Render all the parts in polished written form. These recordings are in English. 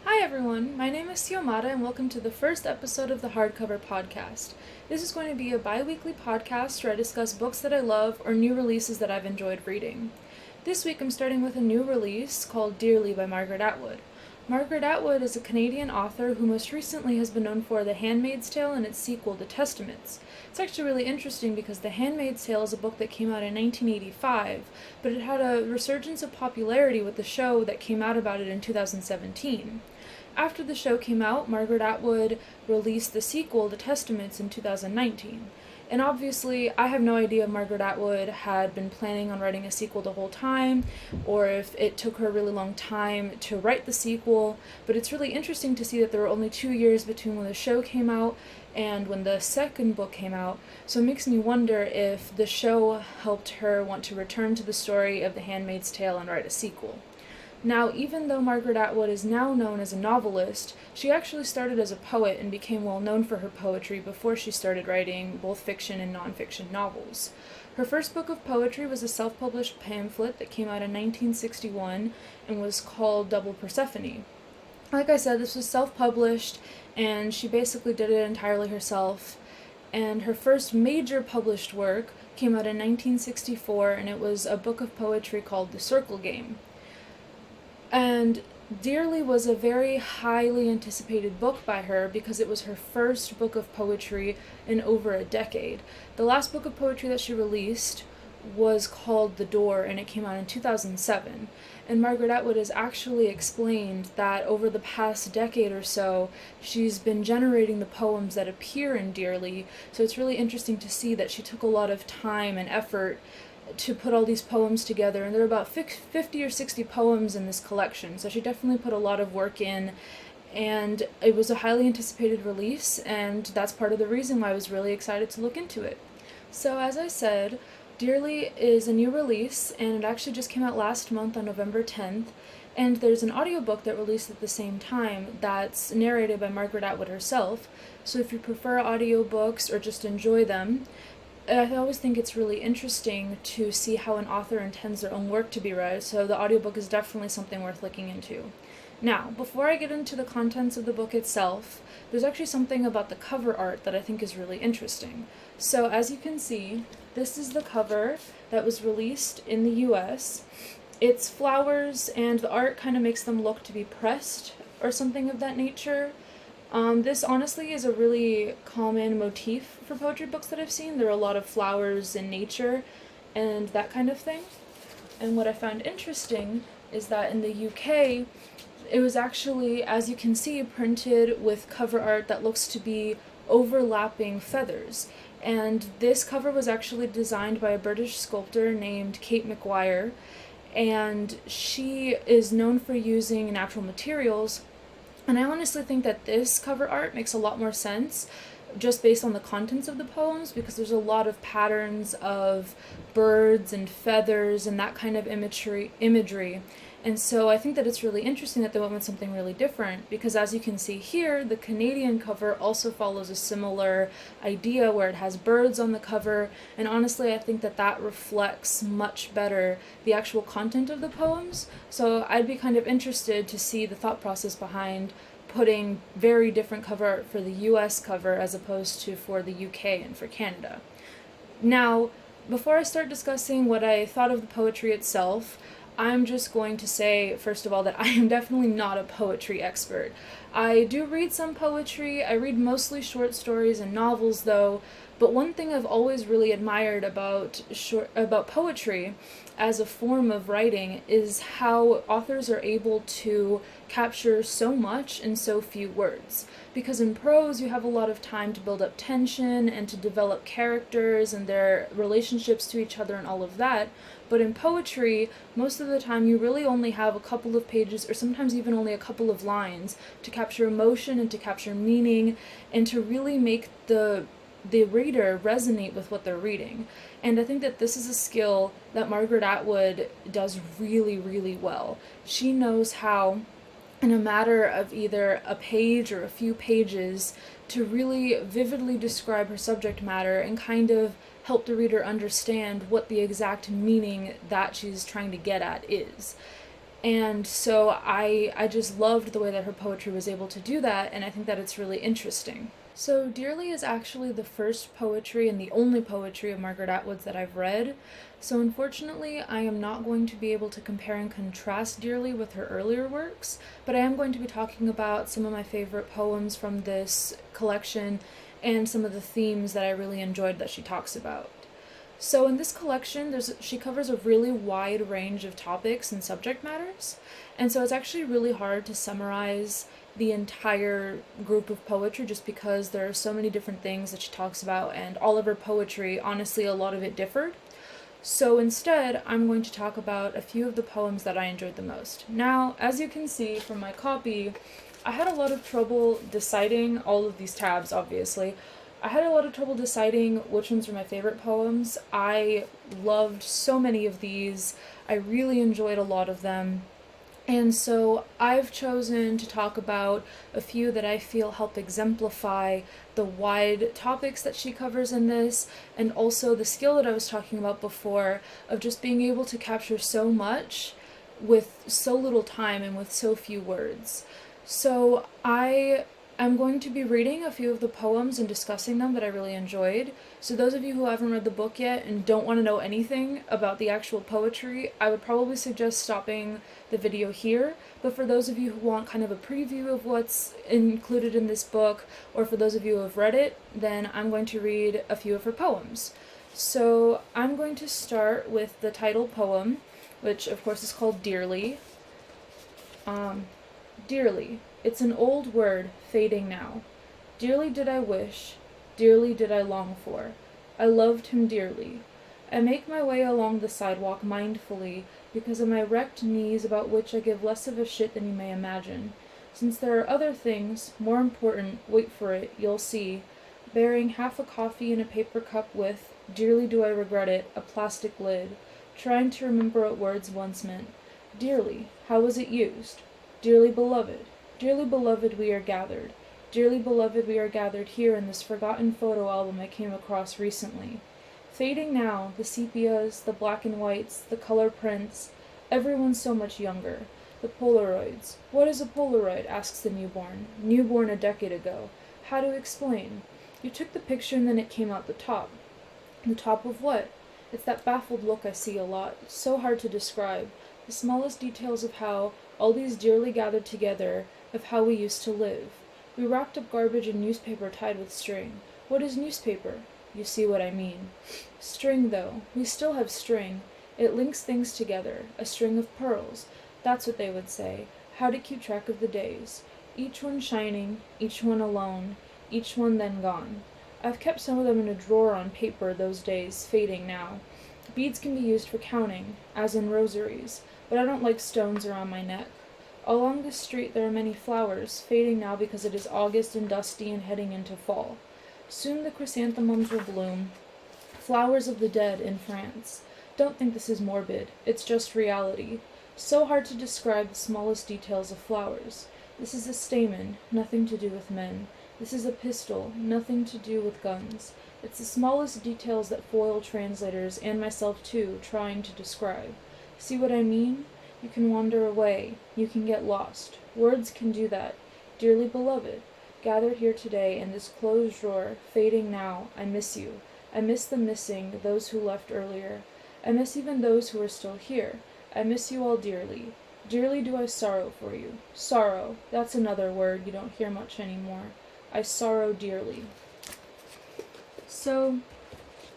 Hi everyone, my name is Xiomara and welcome to the first episode of the Hardcover podcast. This is going to be a bi-weekly podcast where I discuss books that I love or new releases that I've enjoyed reading. This week I'm starting with a new release called Dearly by Margaret Atwood. Margaret Atwood is a Canadian author who most recently has been known for The Handmaid's Tale and its sequel, The Testaments. It's actually really interesting because The Handmaid's Tale is a book that came out in 1985, but it had a resurgence of popularity with the show that came out about it in 2017. After the show came out, Margaret Atwood released the sequel, The Testaments, in 2019. And obviously, I have no idea if Margaret Atwood had been planning on writing a sequel the whole time, or if it took her a really long time to write the sequel, but it's really interesting to see that there were only 2 years between when the show came out and when the second book came out, so it makes me wonder if the show helped her want to return to the story of The Handmaid's Tale and write a sequel. Now, even though Margaret Atwood is now known as a novelist, she actually started as a poet and became well known for her poetry before she started writing both fiction and nonfiction novels. Her first book of poetry was a self-published pamphlet that came out in 1961 and was called Double Persephone. Like I said, this was self-published, and she basically did it entirely herself. And her first major published work came out in 1964, and it was a book of poetry called The Circle Game. And Dearly was a very highly anticipated book by her because it was her first book of poetry in over a decade. The last book of poetry that she released was called The Door, and it came out in 2007. And Margaret Atwood has actually explained that over the past decade or so, she's been generating the poems that appear in Dearly, so it's really interesting to see that she took a lot of time and effort to put all these poems together, and there are about 50 or 60 poems in this collection, so she definitely put a lot of work in, and it was a highly anticipated release, and that's part of the reason why I was really excited to look into it. So as I said, Dearly is a new release, and it actually just came out last month on November 10th, and there's an audiobook that released at the same time that's narrated by Margaret Atwood herself, so if you prefer audiobooks or just enjoy them, I always think it's really interesting to see how an author intends their own work to be read, so the audiobook is definitely something worth looking into. Now, before I get into the contents of the book itself, there's actually something about the cover art that I think is really interesting. So as you can see, this is the cover that was released in the US. It's flowers, and the art kind of makes them look to be pressed or something of that nature. This honestly is a really common motif for poetry books that I've seen. There are a lot of flowers in nature and that kind of thing. And what I found interesting is that in the UK, it was actually, as you can see, printed with cover art that looks to be overlapping feathers. And this cover was actually designed by a British sculptor named Kate McGuire, and she is known for using natural materials. And I honestly think that this cover art makes a lot more sense just based on the contents of the poems, because there's a lot of patterns of birds and feathers and that kind of imagery. And so I think that it's really interesting that they went with something really different, because as you can see here, the Canadian cover also follows a similar idea where it has birds on the cover, and honestly I think that that reflects much better the actual content of the poems, so I'd be kind of interested to see the thought process behind putting very different cover art for the US cover as opposed to for the UK and for Canada. Now, before I start discussing what I thought of the poetry itself, I'm just going to say, first of all, that I am definitely not a poetry expert. I do read some poetry. I read mostly short stories and novels, though, but one thing I've always really admired about poetry as a form of writing is how authors are able to capture so much in so few words. Because in prose, you have a lot of time to build up tension and to develop characters and their relationships to each other and all of that. But in poetry, most of the time you really only have a couple of pages, or sometimes even only a couple of lines, to capture emotion and to capture meaning and to really make the reader resonate with what they're reading. And I think that this is a skill that Margaret Atwood does really, really well. She knows how, in a matter of either a page or a few pages, to really vividly describe her subject matter and kind of help the reader understand what the exact meaning that she's trying to get at is. And so I just loved the way that her poetry was able to do that, and I think that it's really interesting. So Dearly is actually the first poetry and the only poetry of Margaret Atwood's that I've read. So unfortunately, I am not going to be able to compare and contrast Dearly with her earlier works, but I am going to be talking about some of my favorite poems from this collection and some of the themes that I really enjoyed that she talks about. So in this collection, she covers a really wide range of topics and subject matters, and so it's actually really hard to summarize the entire group of poetry just because there are so many different things that she talks about, and all of her poetry, honestly, a lot of it differed. So instead, I'm going to talk about a few of the poems that I enjoyed the most. Now, as you can see from my copy, I had a lot of trouble deciding all of these tabs, obviously. I had a lot of trouble deciding which ones were my favorite poems. I loved so many of these. I really enjoyed a lot of them. And so I've chosen to talk about a few that I feel help exemplify the wide topics that she covers in this, and also the skill that I was talking about before of just being able to capture so much with so little time and with so few words. So I'm going to be reading a few of the poems and discussing them that I really enjoyed. So those of you who haven't read the book yet and don't want to know anything about the actual poetry, I would probably suggest stopping the video here. But for those of you who want kind of a preview of what's included in this book, or for those of you who have read it, then I'm going to read a few of her poems. So I'm going to start with the title poem, which of course is called Dearly. Dearly. It's an old word, fading now. Dearly did I wish, dearly did I long for. I loved him dearly. I make my way along the sidewalk mindfully because of my wrecked knees about which I give less of a shit than you may imagine. Since there are other things, more important, wait for it, you'll see, bearing half a coffee in a paper cup with, dearly do I regret it, a plastic lid, trying to remember what words once meant. Dearly, how was it used? Dearly beloved. Dearly beloved, we are gathered. Dearly beloved, we are gathered here in this forgotten photo album I came across recently. Fading now, the sepias, the black and whites, the color prints, everyone's so much younger. The Polaroids. What is a Polaroid? Asks the newborn. Newborn a decade ago. How to explain? You took the picture and then it came out the top. The top of what? It's that baffled look I see a lot. So hard to describe. The smallest details of how, all these dearly gathered together, of how we used to live. We wrapped up garbage in newspaper tied with string. What is newspaper? You see what I mean. String, though. We still have string. It links things together. A string of pearls. That's what they would say. How to keep track of the days. Each one shining, each one alone, each one then gone. I've kept some of them in a drawer on paper those days, fading now. Beads can be used for counting, as in rosaries, but I don't like stones around my neck. Along this street there are many flowers, fading now because it is August and dusty and heading into fall. Soon the chrysanthemums will bloom, flowers of the dead in France. Don't think this is morbid, it's just reality. So hard to describe the smallest details of flowers. This is a stamen, nothing to do with men. This is a pistol, nothing to do with guns. It's the smallest details that foil translators, and myself too, trying to describe. See what I mean? You can wander away. You can get lost. Words can do that. Dearly beloved, gathered here today in this closed drawer, fading now, I miss you. I miss the missing, those who left earlier. I miss even those who are still here. I miss you all dearly. Dearly do I sorrow for you. Sorrow, that's another word you don't hear much anymore. I sorrow dearly. So,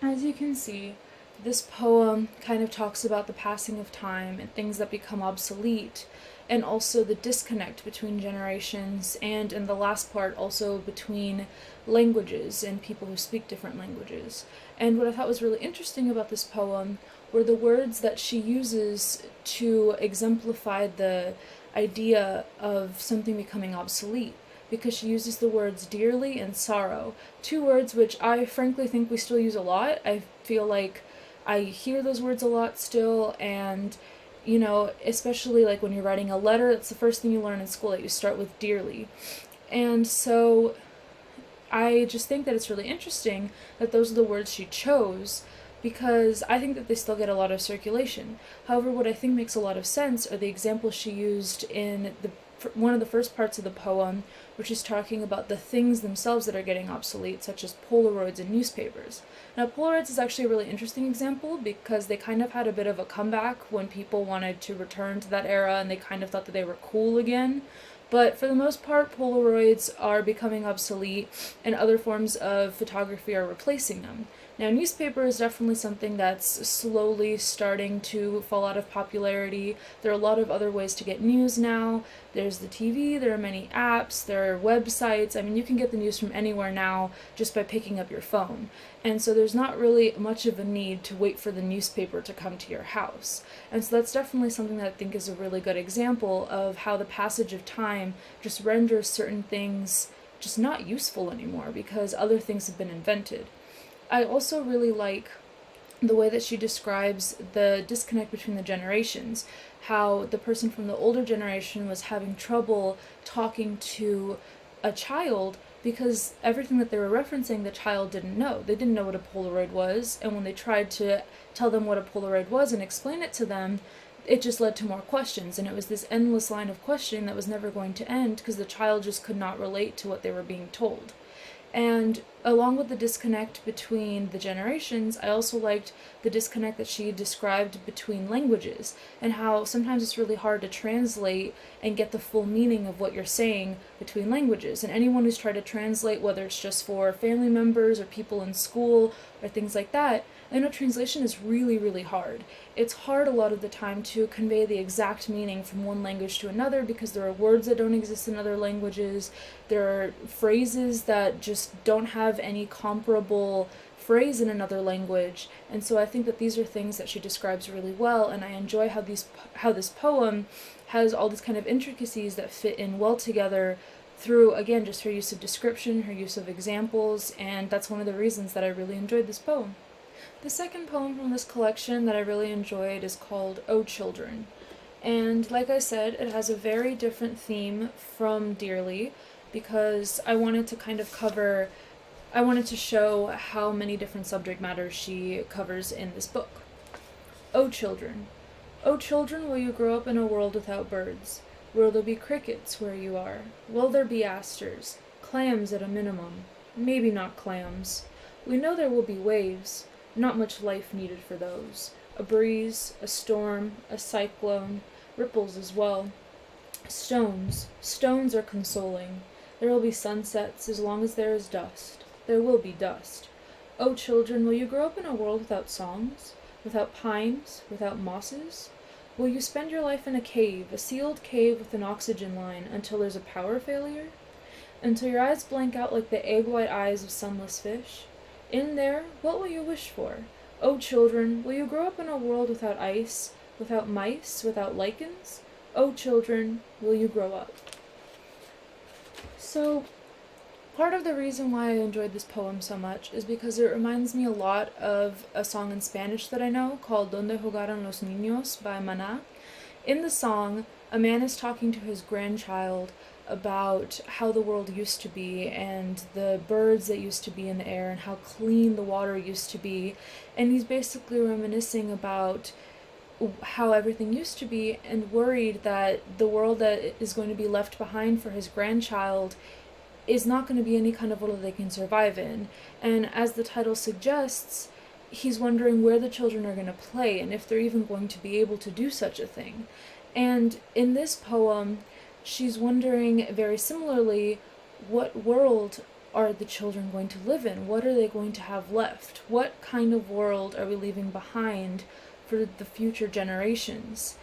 as you can see, this poem kind of talks about the passing of time and things that become obsolete, and also the disconnect between generations, and in the last part also between languages and people who speak different languages. And what I thought was really interesting about this poem were the words that she uses to exemplify the idea of something becoming obsolete, because she uses the words dearly and sorrow, two words which I frankly think we still use a lot. I feel like I hear those words a lot still, and, you know, especially like when you're writing a letter, that's the first thing you learn in school, that you start with dearly. And so I just think that it's really interesting that those are the words she chose, because I think that they still get a lot of circulation. However, what I think makes a lot of sense are the examples she used in one of the first parts of the poem, which is talking about the things themselves that are getting obsolete, such as Polaroids and newspapers. Now, Polaroids is actually a really interesting example because they kind of had a bit of a comeback when people wanted to return to that era and they kind of thought that they were cool again. But for the most part, Polaroids are becoming obsolete and other forms of photography are replacing them. Now, newspaper is definitely something that's slowly starting to fall out of popularity. There are a lot of other ways to get news now. There's the TV, there are many apps, there are websites. I mean, you can get the news from anywhere now just by picking up your phone. And so there's not really much of a need to wait for the newspaper to come to your house. And so that's definitely something that I think is a really good example of how the passage of time just renders certain things just not useful anymore because other things have been invented. I also really like the way that she describes the disconnect between the generations, how the person from the older generation was having trouble talking to a child because everything that they were referencing the child didn't know. They didn't know what a Polaroid was, and when they tried to tell them what a Polaroid was and explain it to them, it just led to more questions, and it was this endless line of questioning that was never going to end because the child just could not relate to what they were being told. And along with the disconnect between the generations, I also liked the disconnect that she described between languages and how sometimes it's really hard to translate and get the full meaning of what you're saying between languages. And anyone who's tried to translate, whether it's just for family members or people in school or things like that, I know translation is really, really hard. It's hard a lot of the time to convey the exact meaning from one language to another because there are words that don't exist in other languages. There are phrases that just don't have any comparable phrase in another language. And so I think that these are things that she describes really well, and I enjoy how this poem has all these kind of intricacies that fit in well together through, again, just her use of description, her use of examples, and that's one of the reasons that I really enjoyed this poem. The second poem from this collection that I really enjoyed is called O Children. And like I said, it has a very different theme from Dearly because I wanted to show how many different subject matters she covers in this book. O children. O children, will you grow up in a world without birds? Will there be crickets where you are? Will there be asters? Clams at a minimum. Maybe not clams. We know there will be waves. Not much life needed for those. A breeze, a storm, a cyclone, ripples as well. Stones. Stones are consoling. There will be sunsets as long as there is dust. There will be dust. O children, will you grow up in a world without songs? Without pines? Without mosses? Will you spend your life in a cave, a sealed cave with an oxygen line, until there's a power failure? Until your eyes blank out like the egg-white eyes of sunless fish? In there, what will you wish for? O children, will you grow up in a world without ice, without mice, without lichens? O children, will you grow up? So, part of the reason why I enjoyed this poem so much is because it reminds me a lot of a song in Spanish that I know called Donde Jugaron los Niños by Maná. In the song, a man is talking to his grandchild about how the world used to be and the birds that used to be in the air and how clean the water used to be, and he's basically reminiscing about how everything used to be and worried that the world that is going to be left behind for his grandchild is not going to be any kind of world that they can survive in. And as the title suggests, he's wondering where the children are going to play and if they're even going to be able to do such a thing. And in this poem, she's wondering very similarly, what world are the children going to live in? What are they going to have left? What kind of world are we leaving behind for the future generations?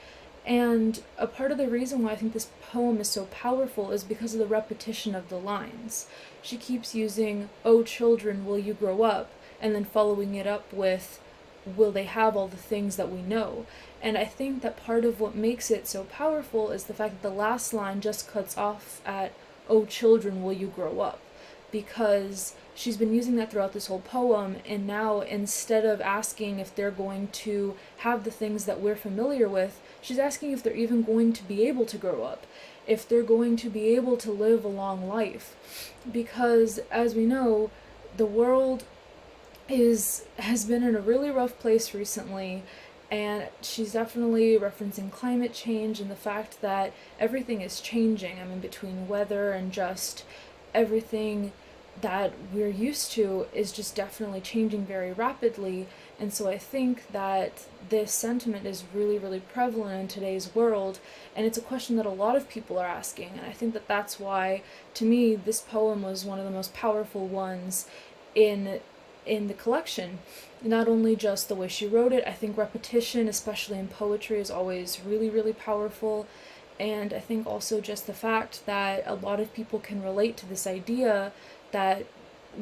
And a part of the reason why I think this poem is so powerful is because of the repetition of the lines. She keeps using, "O children, will you grow up?" and then following it up with, "Will they have all the things that we know?" And I think that part of what makes it so powerful is the fact that the last line just cuts off at, "O children, will you grow up?" Because she's been using that throughout this whole poem, and now instead of asking if they're going to have the things that we're familiar with, she's asking if they're even going to be able to grow up, if they're going to be able to live a long life. Because, as we know, the world has been in a really rough place recently, and she's definitely referencing climate change and the fact that everything is changing. I mean, between weather and just everything that we're used to is just definitely changing very rapidly. And so I think that this sentiment is really, really prevalent in today's world, and it's a question that a lot of people are asking. And I think that that's why, to me, this poem was one of the most powerful ones in the collection. Not only just the way she wrote it, I think repetition, especially in poetry, is always really, really powerful. And I think also just the fact that a lot of people can relate to this idea that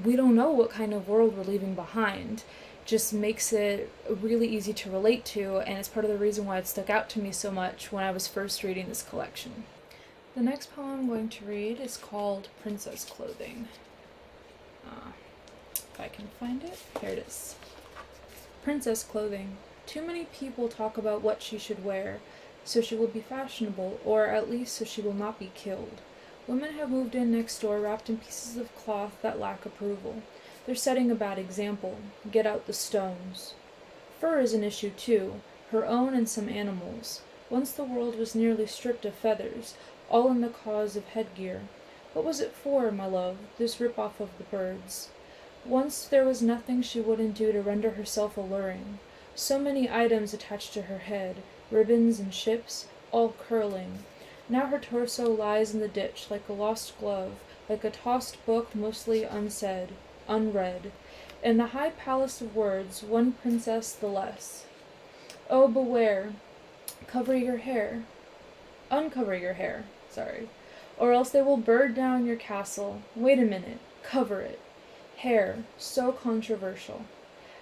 we don't know what kind of world we're leaving behind just makes it really easy to relate to, and it's part of the reason why it stuck out to me so much when I was first reading this collection. The next poem I'm going to read is called Princess Clothing. If I can find it, here it is. Princess Clothing. Too many people talk about what she should wear, so she will be fashionable, or at least so she will not be killed. Women have moved in next door wrapped in pieces of cloth that lack approval. They're setting a bad example. Get out the stones. Fur is an issue too, her own and some animals. Once the world was nearly stripped of feathers, all in the cause of headgear. What was it for, my love, this rip-off of the birds? Once there was nothing she wouldn't do to render herself alluring. So many items attached to her head, ribbons and ships, all curling. Now her torso lies in the ditch like a lost glove, like a tossed book mostly unsaid, unread. In the high palace of words, one princess the less. Oh, beware. Cover your hair. Uncover your hair, or else they will burn down your castle. Wait a minute. Cover it. Hair, so controversial.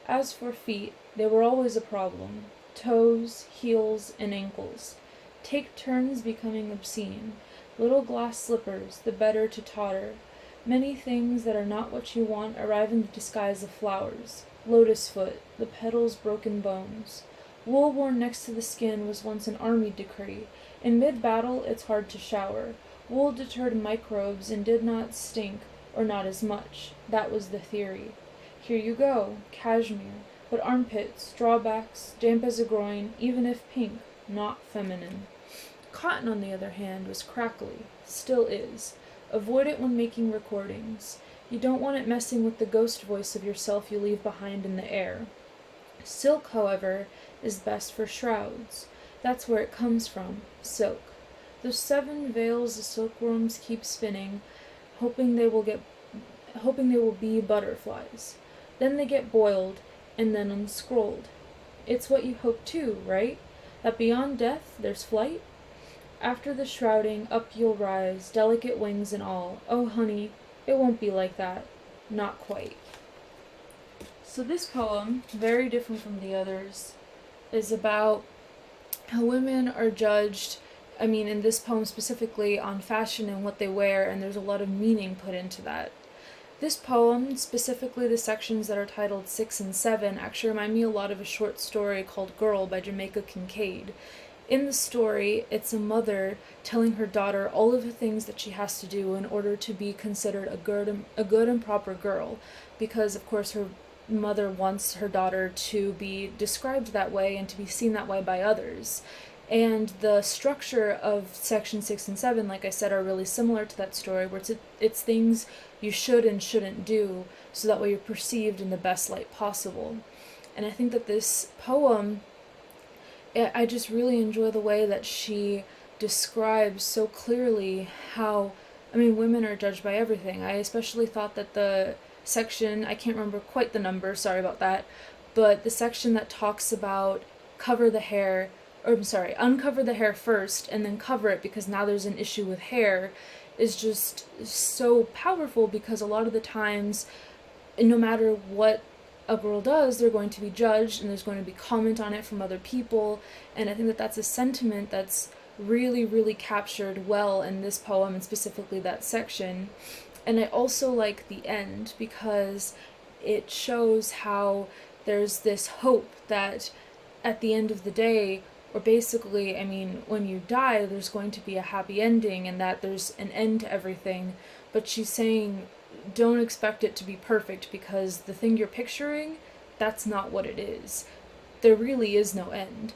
As for feet, they were always a problem. Toes, heels, and ankles. Take turns becoming obscene. Little glass slippers, the better to totter. Many things that are not what you want arrive in the disguise of flowers. Lotus foot, the petals broken bones. Wool worn next to the skin was once an army decree. In mid-battle, it's hard to shower. Wool deterred microbes and did not stink, or not as much. That was the theory. Here you go, cashmere, but armpits, drawbacks, damp as a groin, even if pink, not feminine. Cotton, on the other hand, was crackly, still is. Avoid it when making recordings. You don't want it messing with the ghost voice of yourself you leave behind in the air. Silk, however, is best for shrouds. That's where it comes from, silk. Those 7 veils the silkworms keep spinning, hoping they will be butterflies. Then they get boiled, and then unscrolled. It's what you hope too, right? That beyond death there's flight? After the shrouding, up you'll rise, delicate wings and all. Oh, honey, it won't be like that. Not quite. So this poem, very different from the others, is about how women are judged, in this poem specifically, on fashion and what they wear, and there's a lot of meaning put into that. This poem, specifically the sections that are titled 6 and 7, actually remind me a lot of a short story called Girl by Jamaica Kincaid. In the story, it's a mother telling her daughter all of the things that she has to do in order to be considered a good and proper girl, because of course her mother wants her daughter to be described that way and to be seen that way by others. And the structure of section 6 and 7, like I said, are really similar to that story, where it's things you should and shouldn't do, so that way you're perceived in the best light possible. And I think that this poem, I just really enjoy the way that she describes so clearly how, women are judged by everything. I especially thought that the section, I can't remember quite the number, sorry about that, but the section that talks about uncover the hair first and then cover it because now there's an issue with hair, is just so powerful, because a lot of the times, no matter what a girl does, they're going to be judged and there's going to be comment on it from other people, and I think that that's a sentiment that's really, really captured well in this poem, and specifically that section. And I also like the end, because it shows how there's this hope that at the end of the day, or basically, when you die, there's going to be a happy ending and that there's an end to everything. But she's saying don't expect it to be perfect, because the thing you're picturing, that's not what it is. There really is no end.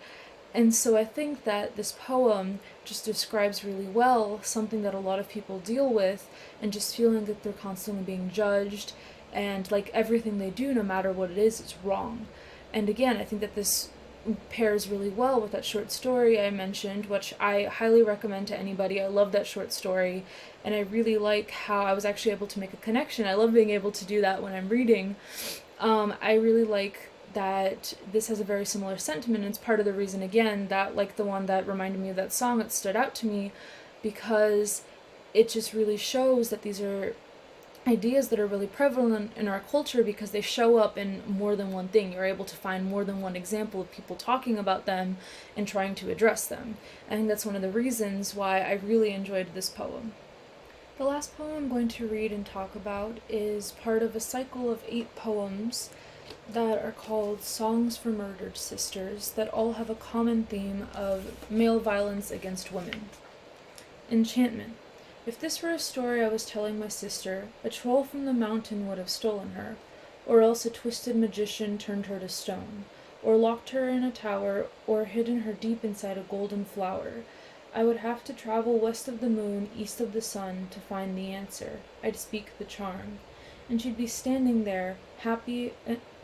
And so I think that this poem just describes really well something that a lot of people deal with, and just feeling that they're constantly being judged, and like everything they do, no matter what it is wrong. And again, I think that this pairs really well with that short story I mentioned, which I highly recommend to anybody. I love that short story, and I really like how I was actually able to make a connection. I love being able to do that when I'm reading. I really like that this has a very similar sentiment, and it's part of the reason, again, that, like the one that reminded me of that song, it stood out to me, because it just really shows that these are ideas that are really prevalent in our culture, because they show up in more than one thing. You're able to find more than one example of people talking about them and trying to address them. I think that's one of the reasons why I really enjoyed this poem. The last poem I'm going to read and talk about is part of a cycle of 8 poems that are called Songs for Murdered Sisters, that all have a common theme of male violence against women. Enchantment. If this were a story I was telling my sister, a troll from the mountain would have stolen her, or else a twisted magician turned her to stone, or locked her in a tower, or hidden her deep inside a golden flower. I would have to travel west of the moon, east of the sun, to find the answer. I'd speak the charm. And she'd be standing there, happy,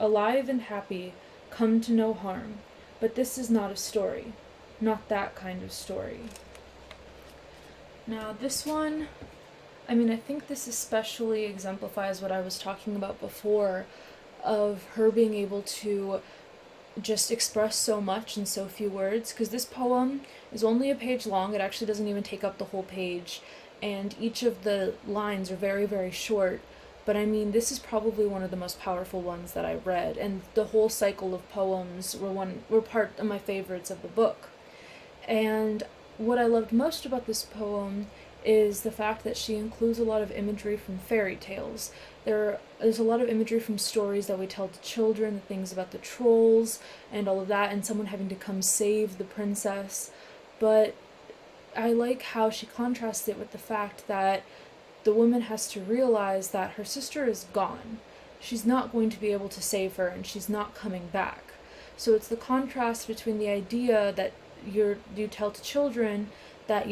alive and happy, come to no harm. But this is not a story. Not that kind of story. Now, this one, I think this especially exemplifies what I was talking about before, of her being able to just express so much in so few words, because this poem is only a page long. It actually doesn't even take up the whole page, and each of the lines are very, very short. But this is probably one of the most powerful ones that I read, and the whole cycle of poems were part of my favorites of the book. And what I loved most about this poem is the fact that she includes a lot of imagery from fairy tales. There's a lot of imagery from stories that we tell to children, things about the trolls and all of that, and someone having to come save the princess. But I like how she contrasts it with the fact that the woman has to realize that her sister is gone. She's not going to be able to save her, and she's not coming back. So it's the contrast between the idea that you tell to children that,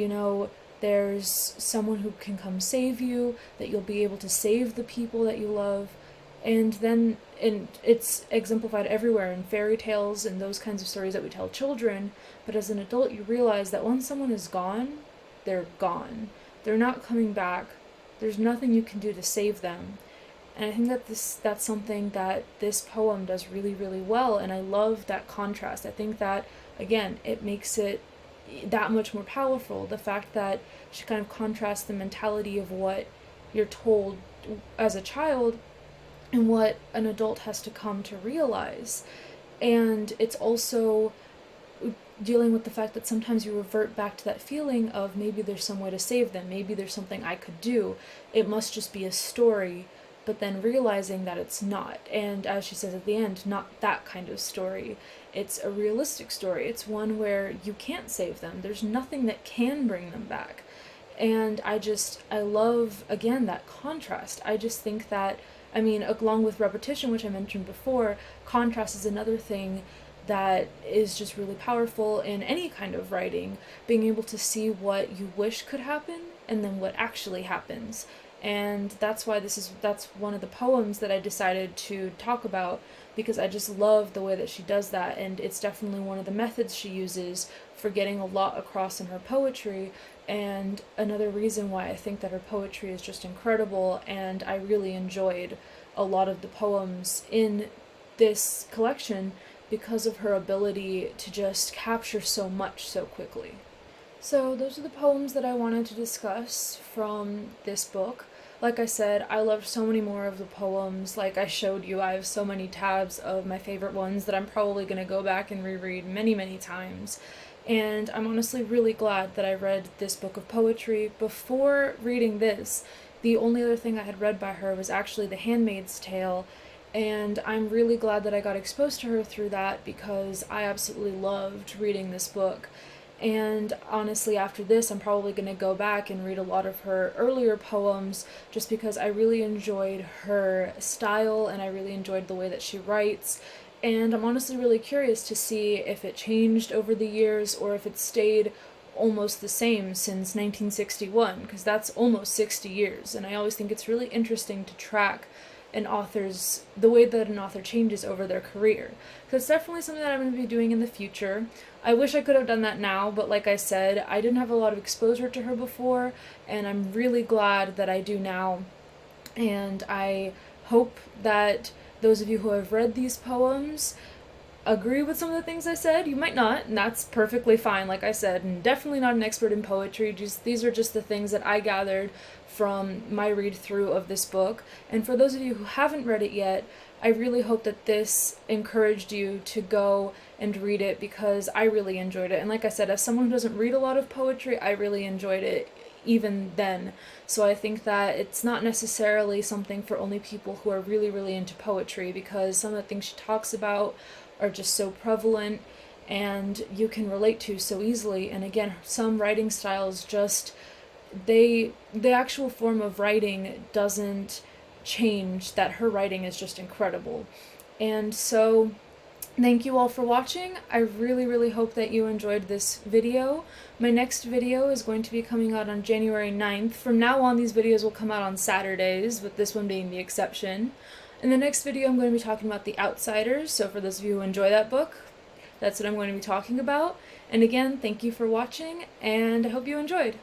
there's someone who can come save you, that you'll be able to save the people that you love, and it's exemplified everywhere in fairy tales and those kinds of stories that we tell children. But as an adult, you realize that once someone is gone, they're gone. They're not coming back. There's nothing you can do to save them. And I think that that's something that this poem does really, really well, and I love that contrast. I think that, again, it makes it that much more powerful, the fact that she kind of contrasts the mentality of what you're told as a child and what an adult has to come to realize. And it's also dealing with the fact that sometimes you revert back to that feeling of maybe there's some way to save them, maybe there's something I could do, it must just be a story, but then realizing that it's not. And as she says at the end, not that kind of story. It's a realistic story. It's one where you can't save them. There's nothing that can bring them back. And I love, again, that contrast. I just think that, along with repetition, which I mentioned before, contrast is another thing that is just really powerful in any kind of writing, being able to see what you wish could happen and then what actually happens. And that's why that's one of the poems that I decided to talk about, because I just love the way that she does that, and it's definitely one of the methods she uses for getting a lot across in her poetry, and another reason why I think that her poetry is just incredible, and I really enjoyed a lot of the poems in this collection because of her ability to just capture so much so quickly. So those are the poems that I wanted to discuss from this book. Like I said, I loved so many more of the poems. Like I showed you, I have so many tabs of my favorite ones that I'm probably going to go back and reread many, many times. And I'm honestly really glad that I read this book of poetry. Before reading this, the only other thing I had read by her was actually The Handmaid's Tale, and I'm really glad that I got exposed to her through that, because I absolutely loved reading this book. And honestly, after this, I'm probably going to go back and read a lot of her earlier poems just because I really enjoyed her style and I really enjoyed the way that she writes. And I'm honestly really curious to see if it changed over the years or if it stayed almost the same since 1961, because that's almost 60 years. And I always think it's really interesting to track the way that an author changes over their career. So it's definitely something that I'm going to be doing in the future. I wish I could have done that now, but like I said, I didn't have a lot of exposure to her before, and I'm really glad that I do now. And I hope that those of you who have read these poems agree with some of the things I said. You might not, and that's perfectly fine, like I said, and definitely not an expert in poetry. These are just the things that I gathered from my read through of this book. And for those of you who haven't read it yet, I really hope that this encouraged you to go and read it, because I really enjoyed it. And like I said, as someone who doesn't read a lot of poetry, I really enjoyed it even then. So I think that it's not necessarily something for only people who are really, really into poetry, because some of the things she talks about are just so prevalent and you can relate to so easily. And again, some writing styles just, the actual form of writing doesn't change, that her writing is just incredible. And so thank you all for watching. I really, really hope that you enjoyed this video. My next video is going to be coming out on January 9th. From now on, these videos will come out on Saturdays, with this one being the exception. In the next video, I'm going to be talking about The Outsiders, so for those of you who enjoy that book, that's what I'm going to be talking about. And again, thank you for watching, and I hope you enjoyed.